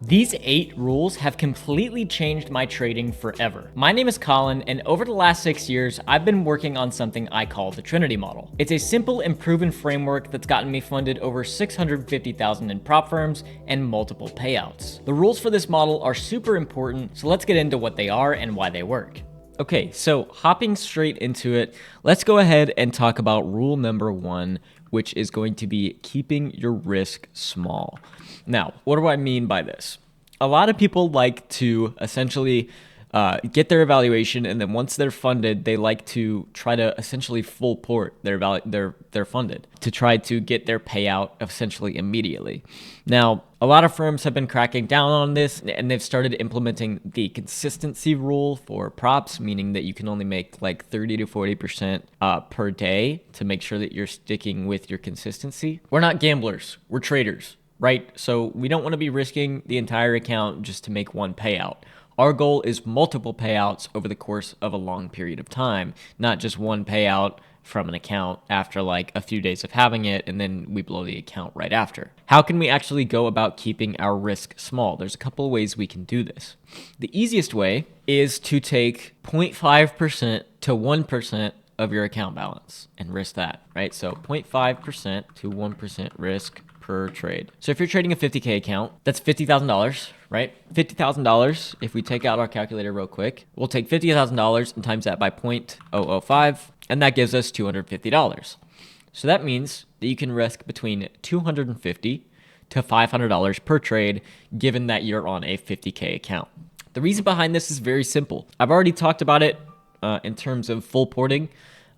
These 8 rules have completely changed my trading forever. My name is Colin, and over the last 6 years, I've been working on something I call the Trinity model. It's a simple and proven framework that's gotten me funded over $650,000 in prop firms and multiple payouts. The rules for this model are super important, so let's get into what they are and why they work. Okay, so hopping straight into it, let's go ahead and talk about rule number 1, which is going to be keeping your risk small. Now, what do I mean by this? A lot of people like to essentially get their evaluation, and then once they're funded, they like to try to essentially full port their funded to try to get their payout essentially immediately. Now, a lot of firms have been cracking down on this, and they've started implementing the consistency rule for props, meaning that you can only make like 30 to 40% per day to make sure that you're sticking with your consistency. We're not gamblers, we're traders, right? So we don't want to be risking the entire account just to make one payout. Our goal is multiple payouts over the course of a long period of time, not just one payout from an account after like a few days of having it and then we blow the account right after. How can we actually go about keeping our risk small? There's a couple of ways we can do this. The easiest way is to take 0.5% to 1% of your account balance and risk that, right? So 0.5% to 1% risk per trade. So if you're trading a 50K account, that's $50,000, right? $50,000, if we take out our calculator real quick, we'll take $50,000 and times that by 0.005, and that gives us $250. So that means that you can risk between $250 to $500 per trade, given that you're on a 50K account. The reason behind this is very simple. I've already talked about it in terms of full porting,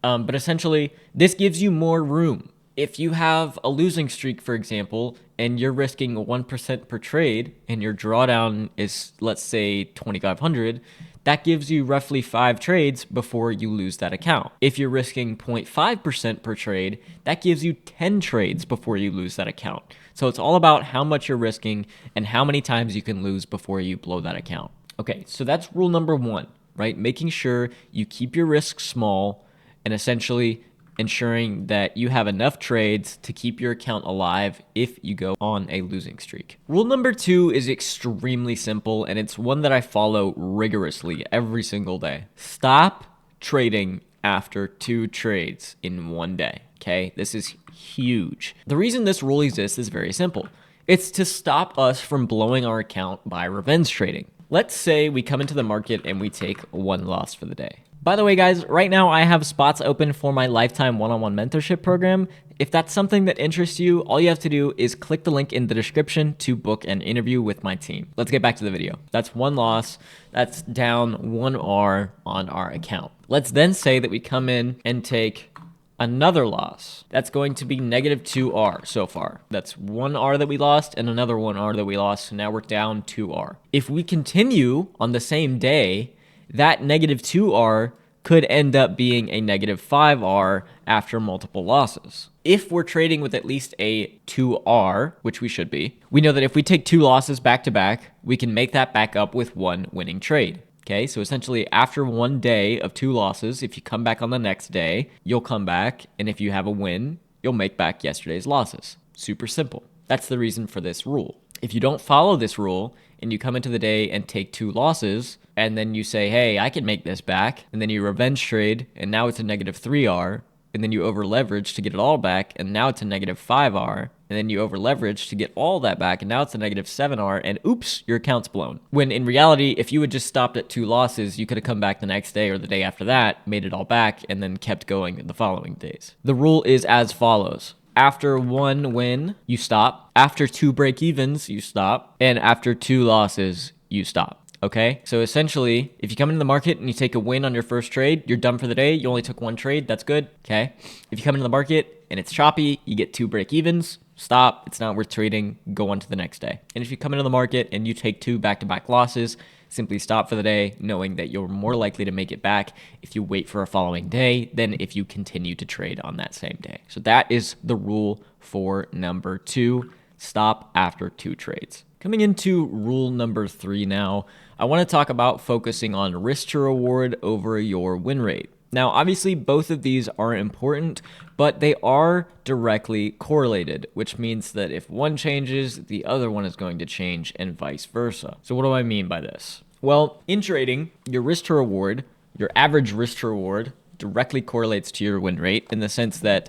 but essentially this gives you more room. If you have a losing streak, for example, and you're risking 1% per trade and your drawdown is, let's say, 2,500, that gives you roughly 5 trades before you lose that account. If you're risking 0.5% per trade, that gives you 10 trades before you lose that account. So it's all about how much you're risking and how many times you can lose before you blow that account. Okay, so that's rule number 1, right? Making sure you keep your risk small and essentially ensuring that you have enough trades to keep your account alive if you go on a losing streak. Rule number 2 is extremely simple, and it's one that I follow rigorously every single day. Stop trading after 2 trades in one day, okay? This is huge. The reason this rule exists is very simple. It's to stop us from blowing our account by revenge trading. Let's say we come into the market and we take 1 loss for the day. By the way, guys, right now I have spots open for my lifetime one-on-one mentorship program. If that's something that interests you, all you have to do is click the link in the description to book an interview with my team. Let's get back to the video. That's 1 loss. That's down 1 R on our account. Let's then say that we come in and take another loss. That's going to be negative 2 R so far. That's 1 R that we lost and another 1 R that we lost. So now we're down 2 R. If we continue on the same day, that negative 2R could end up being a negative 5R after multiple losses. If we're trading with at least a 2R, which we should be, we know that if we take 2 losses back to back, we can make that back up with 1 winning trade. Okay, so essentially after 1 day of 2 losses, if you come back on the next day, you'll come back, and if you have a win, you'll make back yesterday's losses. Super simple. That's the reason for this rule. If you don't follow this rule and you come into the day and take 2 losses, and then you say, hey, I can make this back, and then you revenge trade, and now it's a negative 3R, and then you over leverage to get it all back, and now it's a negative 5R, and then you over leverage to get all that back, and now it's a negative 7R, and oops, your account's blown. When in reality, if you had just stopped at 2 losses, you could have come back the next day or the day after that, made it all back, and then kept going in the following days. The rule is as follows. After 1 win, you stop. After 2 break evens, you stop. And after 2 losses, you stop. Okay, so essentially, if you come into the market and you take a win on your first trade, you're done for the day. You only took 1 trade. That's good. Okay. If you come into the market and it's choppy, you get 2 break evens. Stop. It's not worth trading. Go on to the next day. And if you come into the market and you take 2 back-to-back losses, simply stop for the day, knowing that you're more likely to make it back if you wait for a following day than if you continue to trade on that same day. So that is the rule for number 2. Stop after 2 trades. Coming into rule number 3 now, I want to talk about focusing on risk to reward over your win rate. Now, obviously, both of these are important, but they are directly correlated, which means that if one changes, the other one is going to change and vice versa. So what do I mean by this? Well, in trading, your risk to reward, your average risk to reward directly correlates to your win rate in the sense that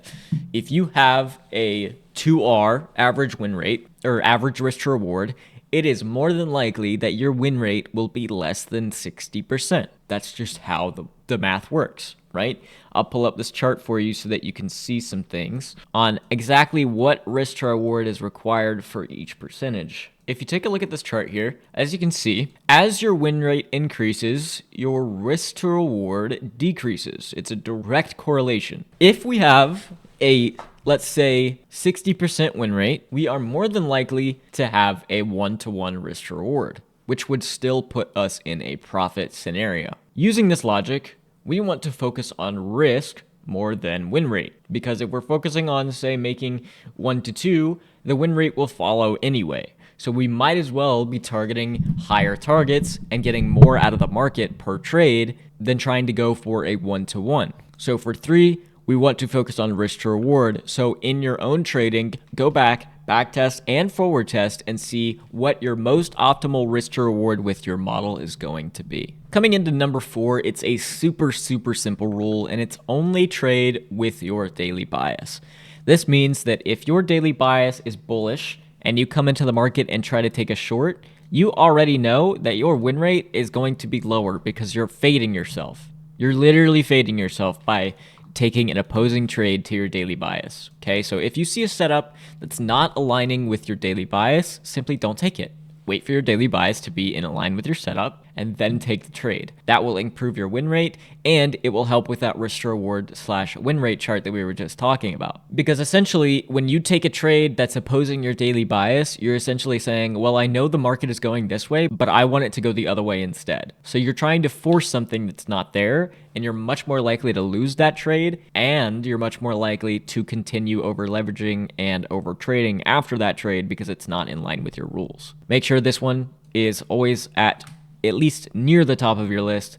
if you have a 2R average win rate or average risk to reward, it is more than likely that your win rate will be less than 60%. That's just how the math works, right? I'll pull up this chart for you so that you can see some things on exactly what risk to reward is required for each percentage. If you take a look at this chart here, as you can see, as your win rate increases, your risk to reward decreases. It's a direct correlation. If we have a, let's say, 60% win rate, we are more than likely to have a 1-to-1 risk to reward, which would still put us in a profit scenario. Using this logic, we want to focus on risk more than win rate, because if we're focusing on, say, making 1-to-2, the win rate will follow anyway. So we might as well be targeting higher targets and getting more out of the market per trade than trying to go for a 1-to-1. So for 3, we want to focus on risk to reward. So in your own trading, go back test and forward test and see what your most optimal risk to reward with your model is going to be. Coming into number 4, it's a super simple rule, and it's only trade with your daily bias. This means that if your daily bias is bullish and you come into the market and try to take a short, you already know that your win rate is going to be lower because you're fading yourself. You're literally fading yourself by taking an opposing trade to your daily bias. Okay, so if you see a setup that's not aligning with your daily bias, simply don't take it. Wait for your daily bias to be in line with your setup and then take the trade. That will improve your win rate, and it will help with that risk to reward / win rate chart that we were just talking about. Because essentially, when you take a trade that's opposing your daily bias, you're essentially saying, well, I know the market is going this way, but I want it to go the other way instead. So you're trying to force something that's not there, and you're much more likely to lose that trade, and you're much more likely to continue over leveraging and over trading after that trade because it's not in line with your rules. Make sure this one is always at least near the top of your list,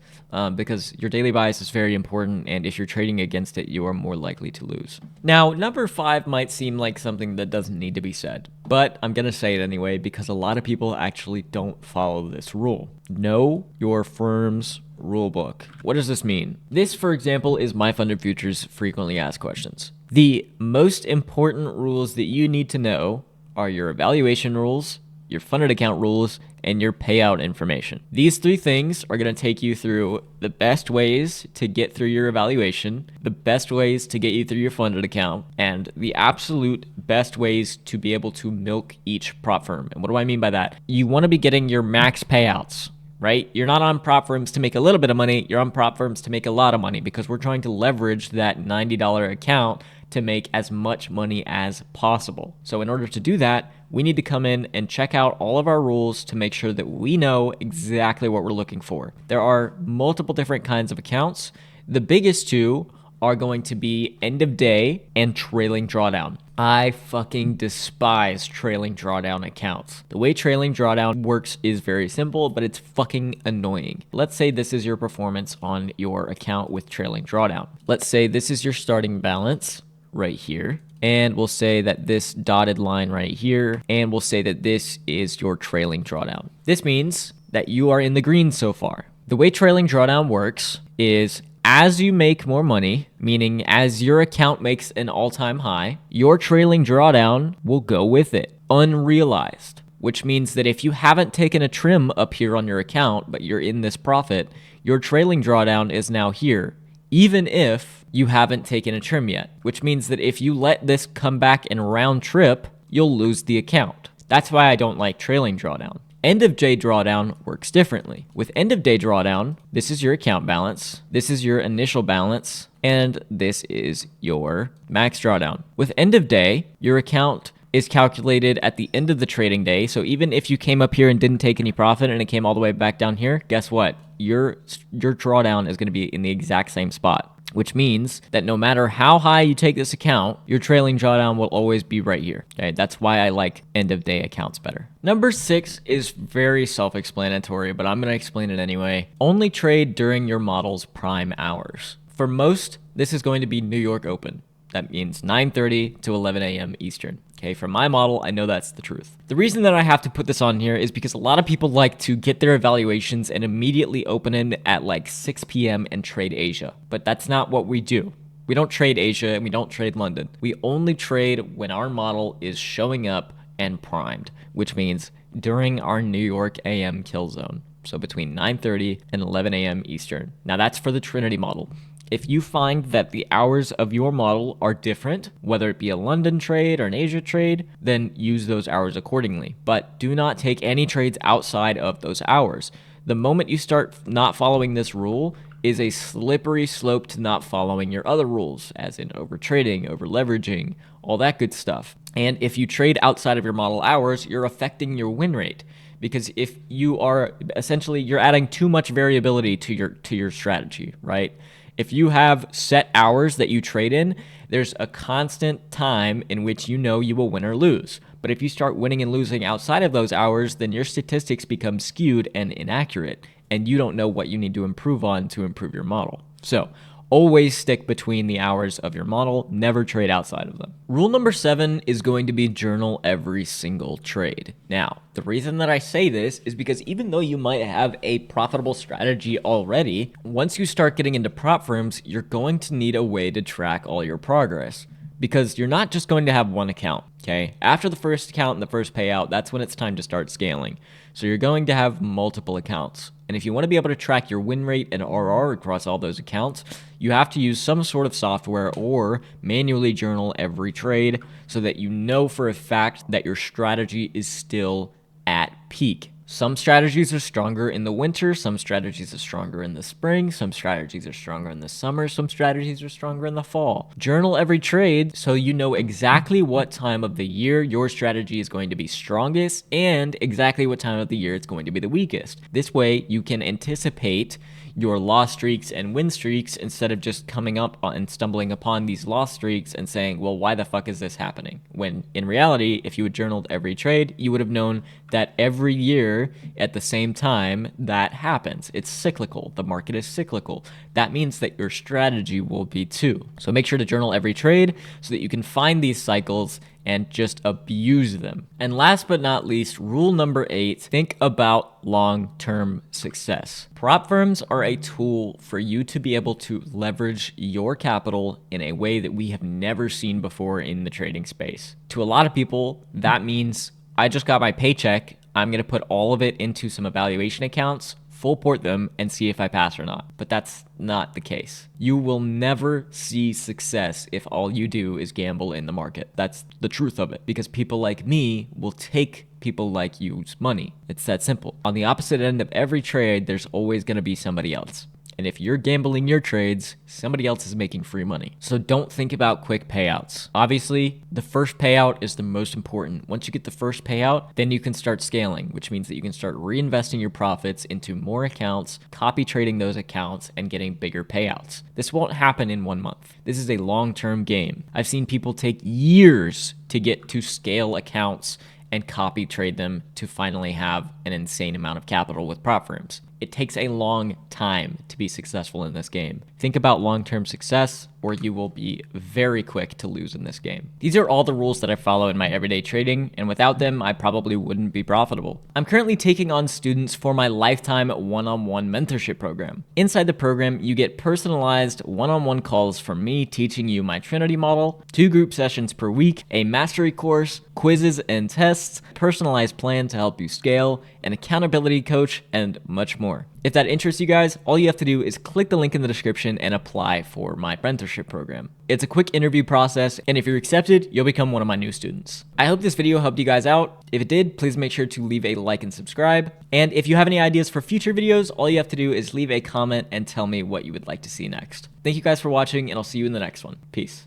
because your daily bias is very important, and if you're trading against it, you are more likely to lose. Now, number 5 might seem like something that doesn't need to be said, but I'm going to say it anyway because a lot of people actually don't follow this rule. Know your firm's rulebook. What does this mean? This, for example, is My Funded Futures frequently asked questions. The most important rules that you need to know are your evaluation rules, your funded account rules, and your payout information. These 3 things are going to take you through the best ways to get through your evaluation, the best ways to get you through your funded account, and the absolute best ways to be able to milk each prop firm. And what do I mean by that? You want to be getting your max payouts, right? You're not on prop firms to make a little bit of money, you're on prop firms to make a lot of money, because we're trying to leverage that $90 account to make as much money as possible. So in order to do that, we need to come in and check out all of our rules to make sure that we know exactly what we're looking for. There are multiple different kinds of accounts. The biggest 2 are going to be end of day and trailing drawdown. I fucking despise trailing drawdown accounts. The way trailing drawdown works is very simple, but it's fucking annoying. Let's say this is your performance on your account with trailing drawdown. Let's say this is your starting balance right here, and we'll say that this dotted line right here, and we'll say that this is your trailing drawdown. This means that you are in the green so far. The way trailing drawdown works is as you make more money, meaning as your account makes an all-time high, your trailing drawdown will go with it, unrealized, which means that if you haven't taken a trim up here on your account, but you're in this profit, your trailing drawdown is now here, even if you haven't taken a trim yet, which means that if you let this come back and round trip, you'll lose the account. That's why I don't like trailing drawdown. End of day drawdown works differently. With end of day drawdown, this is your account balance, this is your initial balance, and this is your max drawdown. With end of day, your account is calculated at the end of the trading day. So even if you came up here and didn't take any profit and it came all the way back down here, guess what? Your drawdown is going to be in the exact same spot, which means that no matter how high you take this account, your trailing drawdown will always be right here. Okay, that's why I like end of day accounts better. Number 6 is very self-explanatory, but I'm going to explain it anyway. Only trade during your model's prime hours. For most, this is going to be New York Open. That means 9:30 to 11 a.m. Eastern. Okay, from my model, I know that's the truth. The reason that I have to put this on here is because a lot of people like to get their evaluations and immediately open it at like 6 p.m. and trade Asia. But that's not what we do. We don't trade Asia and we don't trade London. We only trade when our model is showing up and primed, which means during our New York AM kill zone. So between 9:30 and 11 a.m. Eastern. Now that's for the Trinity model. If you find that the hours of your model are different, whether it be a London trade or an Asia trade, then use those hours accordingly. But do not take any trades outside of those hours. The moment you start not following this rule is a slippery slope to not following your other rules, as in over trading, over leveraging, all that good stuff. And if you trade outside of your model hours, you're affecting your win rate. Because if you are essentially, you're adding too much variability to your strategy, right? If you have set hours that you trade in, there's a constant time in which you know you will win or lose. But if you start winning and losing outside of those hours, then your statistics become skewed and inaccurate, and you don't know what you need to improve on to improve your model. So always stick between the hours of your model, never trade outside of them. Rule number 7 is going to be journal every single trade. Now, the reason that I say this is because even though you might have a profitable strategy already, once you start getting into prop firms, you're going to need a way to track all your progress. Because you're not just going to have one account, okay? After the first account and the first payout, that's when it's time to start scaling. So you're going to have multiple accounts. And if you want to be able to track your win rate and RR across all those accounts, you have to use some sort of software or manually journal every trade so that you know for a fact that your strategy is still at peak. Some strategies are stronger in the winter, some strategies are stronger in the spring, some strategies are stronger in the summer, some strategies are stronger in the fall. Journal every trade so you know exactly what time of the year your strategy is going to be strongest and exactly what time of the year it's going to be the weakest. This way you can anticipate your loss streaks and win streaks instead of just coming up and stumbling upon these loss streaks and saying, well, why the fuck is this happening? When in reality, if you had journaled every trade, you would have known that every year at the same time that happens. It's cyclical. The market is cyclical. That means that your strategy will be too. So make sure to journal every trade so that you can find these cycles and just abuse them. And last but not least, rule number 8, think about long-term success. Prop firms are a tool for you to be able to leverage your capital in a way that we have never seen before in the trading space. To a lot of people, that means I just got my paycheck, I'm gonna put all of it into some evaluation accounts, full port them, and see if I pass or not. But that's not the case. You will never see success if all you do is gamble in the market. That's the truth of it, because people like me will take people like you's money. It's that simple. On the opposite end of every trade, there's always gonna be somebody else. And if you're gambling your trades, somebody else is making free money. So don't think about quick payouts. Obviously, the first payout is the most important. Once you get the first payout, then you can start scaling, which means that you can start reinvesting your profits into more accounts, copy trading those accounts, and getting bigger payouts. This won't happen in 1 month. This is a long-term game. I've seen people take years to get to scale accounts and copy trade them to finally have an insane amount of capital with prop firms. It takes a long time to be successful in this game. Think about long-term success, or you will be very quick to lose in this game. These are all the rules that I follow in my everyday trading, and without them, I probably wouldn't be profitable. I'm currently taking on students for my lifetime one-on-one mentorship program. Inside the program, you get personalized one-on-one calls from me teaching you my Trinity model, 2 group sessions per week, a mastery course, quizzes and tests, personalized plan to help you scale, an accountability coach, and much more. If that interests you guys, all you have to do is click the link in the description and apply for my mentorship program. It's a quick interview process, and if you're accepted, you'll become one of my new students. I hope this video helped you guys out. If it did, please make sure to leave a like and subscribe. And if you have any ideas for future videos, all you have to do is leave a comment and tell me what you would like to see next. Thank you guys for watching, and I'll see you in the next one. Peace.